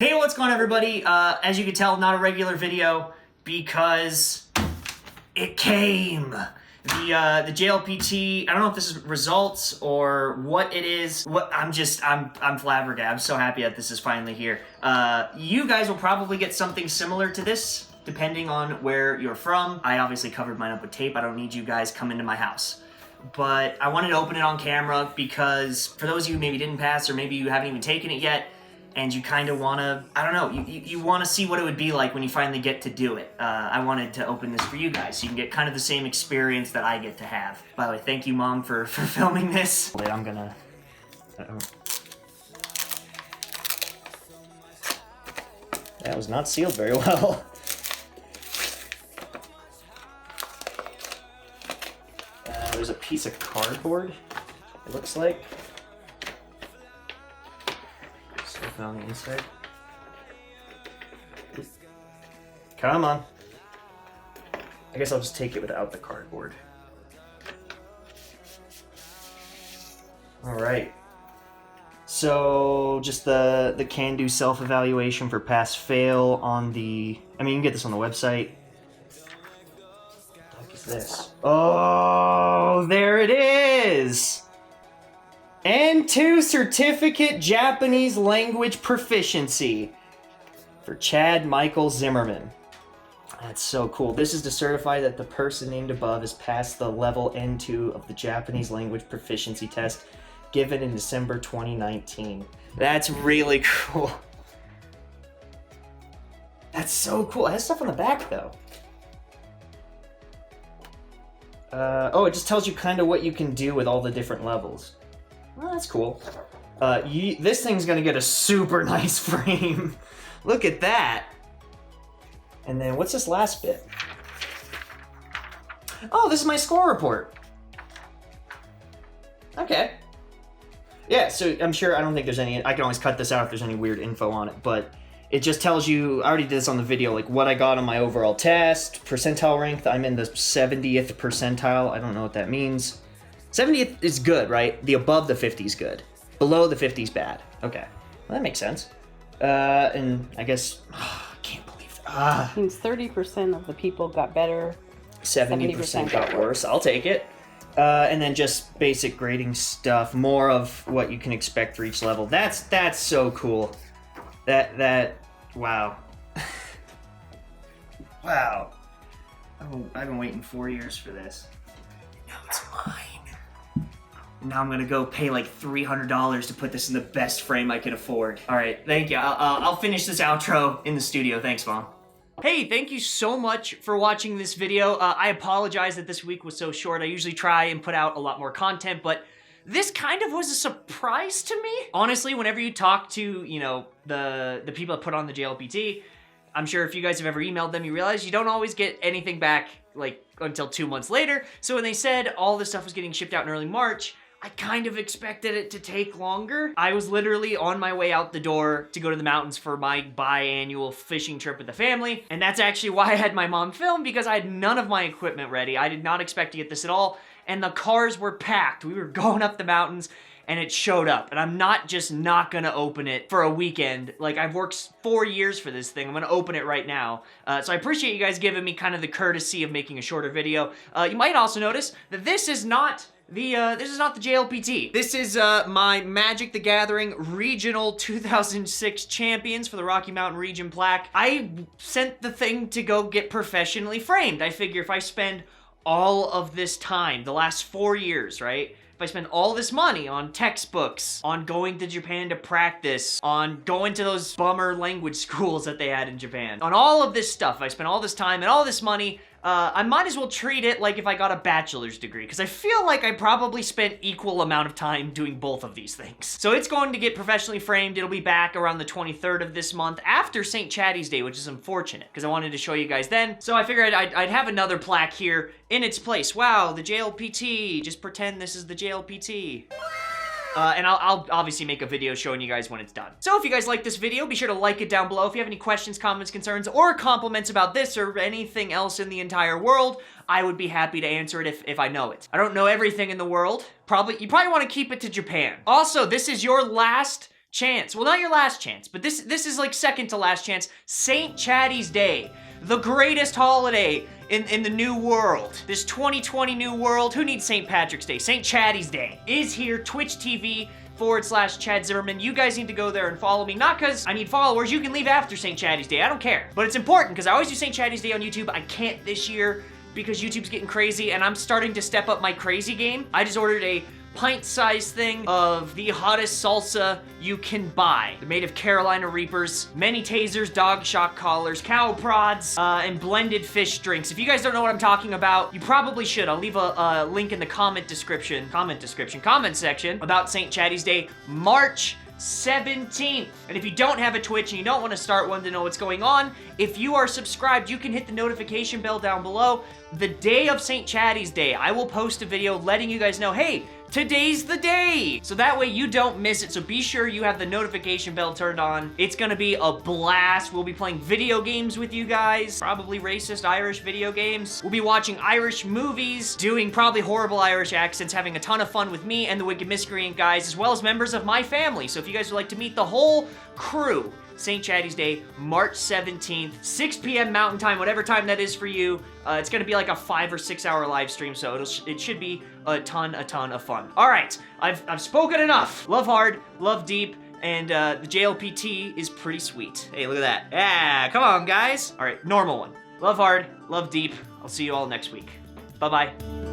Hey, what's going on, everybody? As you can tell, not a regular video because it came. The JLPT, I don't know if this is results or what it is. I'm flabbergasted. I'm so happy that this is finally here. You guys will probably get something similar to this, depending on where you're from. I obviously covered mine up with tape. I don't need you guys coming to my house. But I wanted to open it on camera because for those of you who maybe didn't pass or maybe you haven't even taken it yet, and you kind of want to, I don't know, you want to see what it would be like when you finally get to do it. I wanted to open this for you guys so you can get kind of the same experience that I get to have. By the way, thank you, Mom, for filming this. I'm gonna... That was not sealed very well. There's a piece of cardboard, it looks like. On the inside. Come on. I guess I'll just take it without the cardboard. Alright. So, just the can-do self-evaluation for pass-fail on the... I mean, you can get this on the website. What the heck is this? Oh, there it is! N2 Certificate Japanese Language Proficiency for Chad Michael Zimmerman. That's so cool. This is to certify that the person named above has passed the level N2 of the Japanese Language Proficiency Test given in December 2019. That's really cool. That's so cool. It has stuff on the back, though. Oh, it just tells you kind of what you can do with all the different levels. Well, that's cool. This thing's gonna get a super nice frame. Look at that. And then what's this last bit? Oh, this is my score report. Okay. Yeah, so I'm sure, I don't think there's any, I can always cut this out if there's any weird info on it, but it just tells you, I already did this on the video, like what I got on my overall test, percentile rank. I'm in the 70th percentile. I don't know what that means. 70th is good, right? The above the 50 is good. Below the 50 is bad. Okay. Well, that makes sense. And I guess... I can't believe that. Means 30% of the people got better. 70% got worse. I'll take it. And then just basic grading stuff. More of what you can expect for each level. That's so cool. Wow. Wow. Oh, I've been waiting 4 years for this. Now it's mine. Now I'm gonna go pay like $300 to put this in the best frame I can afford. All right, thank you. I'll finish this outro in the studio. Thanks, Mom. Hey, thank you so much for watching this video. I apologize that this week was so short. I usually try and put out a lot more content, but this kind of was a surprise to me. Honestly, whenever you talk to, you know, the people that put on the JLPT, I'm sure if you guys have ever emailed them, you realize you don't always get anything back like until 2 months later. So when they said all this stuff was getting shipped out in early March, I kind of expected it to take longer. I was literally on my way out the door to go to the mountains for my biannual fishing trip with the family. And that's actually why I had my mom film, because I had none of my equipment ready. I did not expect to get this at all. And the cars were packed. We were going up the mountains and it showed up. And I'm not gonna open it for a weekend. Like, I've worked 4 years for this thing. I'm gonna open it right now. So I appreciate you guys giving me kind of the courtesy of making a shorter video. You might also notice that this is not the JLPT. This is my Magic the Gathering Regional 2006 Champions for the Rocky Mountain Region plaque. I sent the thing to go get professionally framed. I figure if I spend all of this time, the last 4 years, right? If I spend all this money on textbooks, on going to Japan to practice, on going to those bummer language schools that they had in Japan, on all of this stuff, I spent all this time and all this money, I might as well treat it like if I got a bachelor's degree, because I feel like I probably spent equal amount of time doing both of these things. So it's going to get professionally framed. It'll be back around the 23rd of this month after St. Chatty's Day, which is unfortunate because I wanted to show you guys then. So I figured I'd have another plaque here in its place. Wow, the JLPT. Just pretend this is the JLPT. And I'll obviously make a video showing you guys when it's done. So if you guys like this video, be sure to like it down below. If you have any questions, comments, concerns, or compliments about this or anything else in the entire world, I would be happy to answer it if I know it. I don't know everything in the world. You probably want to keep it to Japan. Also, this is your last chance. Well, not your last chance, but this is like second to last chance. St. Chatty's Day. The greatest holiday in the new world. This 2020 new world. Who needs St. Patrick's Day? St. Chatty's Day is here. Twitch TV /Chad Zimmerman. You guys need to go there and follow me. Not because I need followers. You can leave after St. Chatty's Day. I don't care. But it's important because I always do St. Chatty's Day on YouTube. I can't this year because YouTube's getting crazy and I'm starting to step up my crazy game. I just ordered a pint-sized thing of the hottest salsa you can buy. They're made of Carolina Reapers, many tasers, dog shock collars, cow prods, and blended fish drinks. If you guys don't know what I'm talking about, you probably should. I'll leave a link in the comment section about St. Chatty's Day, March 17th. And if you don't have a Twitch and you don't want to start one to know what's going on, if you are subscribed, you can hit the notification bell down below. The day of St. Chatty's Day, I will post a video letting you guys know, hey, today's the day! So that way you don't miss it, so be sure you have the notification bell turned on. It's gonna be a blast. We'll be playing video games with you guys, probably racist Irish video games. We'll be watching Irish movies, doing probably horrible Irish accents, having a ton of fun with me and the Wicked Miscreant guys, as well as members of my family. So if you guys would like to meet the whole crew, St. Chatty's Day, March 17th, 6 p.m. Mountain Time, whatever time that is for you. It's gonna be like a 5 or 6 hour live stream, so it should be a ton of fun. All right, I've spoken enough. Love hard, love deep, and the JLPT is pretty sweet. Hey, look at that. Yeah, come on, guys. All right, normal one. Love hard, love deep. I'll see you all next week. Bye-bye.